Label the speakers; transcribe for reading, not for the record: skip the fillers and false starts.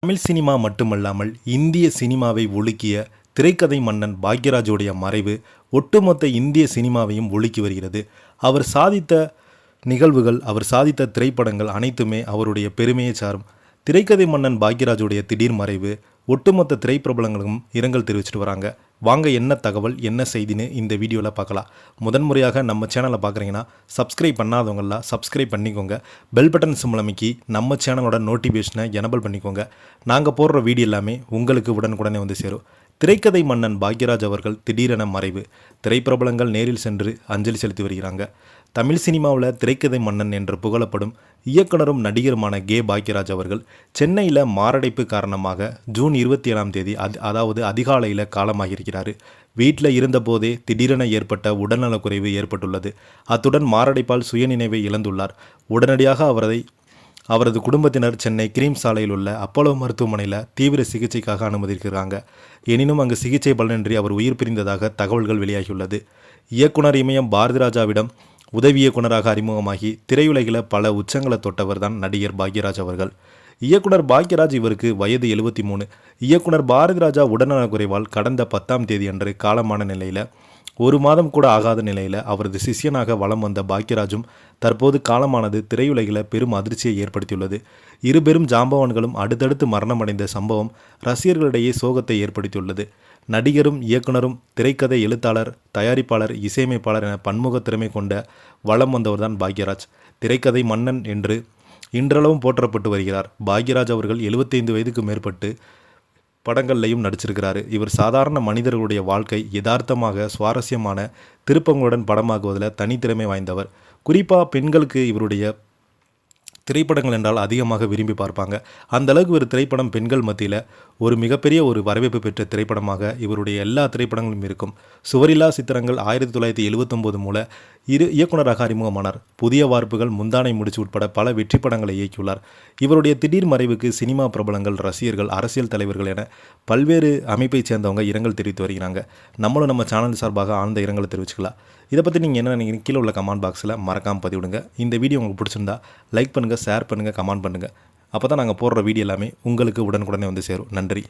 Speaker 1: Tamil cinema மட்டுமல்லாமல் இந்திய சினிமாவை உலுக்கிய திரைக்கதை மன்னன் பாக்யராஜுடைய மறைவு ஒட்டுமொத்த இந்திய சினிமாவையும் உலுக்கி வருகிறது. அவர் சாதித்த நிகழ்வுகள், அவர் சாதித்த திரைப்படங்கள் அனைத்துமே அவருடைய பெருமையை சாரும். திரைக்கதை மன்னன் பாக்யராஜுடைய திடீர் மறைவு ஒட்டுமொத்த திரைப்பிரபலங்களும் இரங்கல் தெரிவிச்சிட்டு வராங்க. வாங்க என்ன தகவல் என்ன செய்தின்னு இந்த வீடியோவில் பார்க்கலாம். முதன்முறையாக நம்ம சேனலை பார்க்குறீங்கன்னா சப்ஸ்கிரைப் பண்ணாதவங்களாம் சப்ஸ்கிரைப் பண்ணிக்கோங்க. பெல் பட்டன் சிம்பிள் அமைக்கி நம்ம சேனலோட நோட்டிஃபிகேஷனை எனபிள் பண்ணிக்கோங்க. நாங்கள் போடுற வீடியோ எல்லாமே உங்களுக்கு உடனுக்குடனே வந்து சேரும். திரைக்கதை மன்னன் பாக்யராஜ் அவர்கள் திடீரென மறைவு. திரைப்பிரபலங்கள் நேரில் சென்று அஞ்சலி செலுத்தி வருகிறாங்க. தமிழ் சினிமாவில் திரைக்கதை மன்னன் என்று புகழப்படும் இயக்குனரும் நடிகருமான கே பாக்யராஜ் அவர்கள் சென்னையில் மாரடைப்பு காரணமாக ஜூன் 27ஆம் தேதி அதாவது அதிகாலையில் காலமாகியிருக்கிறார். வீட்டில் இருந்தபோதே திடீரென ஏற்பட்ட உடல்நலக்குறைவு ஏற்பட்டுள்ளது. அத்துடன் மாரடைப்பால் சுயநினைவை இழந்துள்ளார். உடனடியாக அவரது குடும்பத்தினர் சென்னை கிரீம் சாலையில் உள்ள அப்போலோ மருத்துவமனையில் தீவிர சிகிச்சைக்காக அனுமதிக்கிறாங்க. எனினும் அங்கு சிகிச்சை பலனின்றி அவர் உயிர் பிரிந்ததாக தகவல்கள் வெளியாகியுள்ளது. இயக்குனர் இமயம் பாரதிராஜாவிடம் உதவி இயக்குனராக அறிமுகமாகி திரையுலகில் பல உச்சங்களை தொட்டவர் தான் நடிகர் பாக்யராஜ் அவர்கள். இயக்குனர் பாக்யராஜ் இவருக்கு வயது 73. இயக்குனர் பாரதிராஜா உடல்நலக்குறைவால் கடந்த 10ஆம் தேதி அன்று காலமான நிலையில் 1 மாதம் கூட ஆகாத நிலையில் அவரது சிஷ்யனாக வலம் வந்த பாக்யராஜும் தற்போது காலமானது திரையுலகில் பெரும் அதிர்ச்சியை ஏற்படுத்தியுள்ளது. இரு பெரும் ஜாம்பவான்களும் அடுத்தடுத்து மரணமடைந்த சம்பவம் ரசிகர்களிடையே சோகத்தை ஏற்படுத்தியுள்ளது. நடிகரும் இயக்குனரும் திரைக்கதை எழுத்தாளர், தயாரிப்பாளர், இசையமைப்பாளர் என பன்முக திறமை கொண்ட வலம் வந்தவர்தான் பாக்யராஜ். திரைக்கதை மன்னன் என்று இன்றளவும் போற்றப்பட்டு வருகிறார். பாக்யராஜ் அவர்கள் 75 வயதுக்கு மேற்பட்டு படங்கள்லையும் நடிச்சிருக்கிறாரு. இவர் சாதாரண மனிதர்களுடைய வாழ்க்கை யதார்த்தமாக சுவாரஸ்யமான திருப்பங்களுடன் படமாக்குவதில் தனித்திறமை வாய்ந்தவர். குறிப்பாக பெண்களுக்கு இவருடைய திரைப்படங்கள் என்றால் அதிகமாக விரும்பி பார்ப்பாங்க. அந்தளவுக்கு ஒரு திரைப்படம் பெண்கள் மத்தியில் ஒரு மிகப்பெரிய ஒரு வரவேற்பு பெற்ற திரைப்படமாக இவருடைய எல்லா திரைப்படங்களும் இருக்கும். சுவரில்லா சித்திரங்கள் 1979 மூலம் இயக்குனராக அறிமுகமானார். புதிய வார்ப்புகள், முந்தானை முடிச்சு உட்பட பல வெற்றி படங்களை இயக்கியுள்ளார். இவருடைய திடீர் மறைவுக்கு சினிமா பிரபலங்கள், ரசிகர்கள், அரசியல் தலைவர்கள் என பல்வேறு அமைப்பைச் சேர்ந்தவங்க இரங்கல் தெரிவித்து வருகிறாங்க. நம்மளும் நம்ம சேனல் சார்பாக ஆழ்ந்த இரங்கலை தெரிவிச்சுக்கலாம். இதை பற்றி நீங்கள் என்ன நினைக்கிறீங்க? கீழே உள்ள கமெண்ட் பாக்ஸில் மறக்காமல் பதிவிடுங்க. இந்த வீடியோ உங்களுக்கு பிடிச்சிருந்தா லைக் பண்ணுங்கள், ஷேர் பண்ணுங்கள், கமெண்ட் பண்ணுங்கள். அப்போ தான் நாங்கள் போடுற வீடியோ எல்லாமே உங்களுக்கு உடனுக்குடனே வந்து சேரும். நன்றி.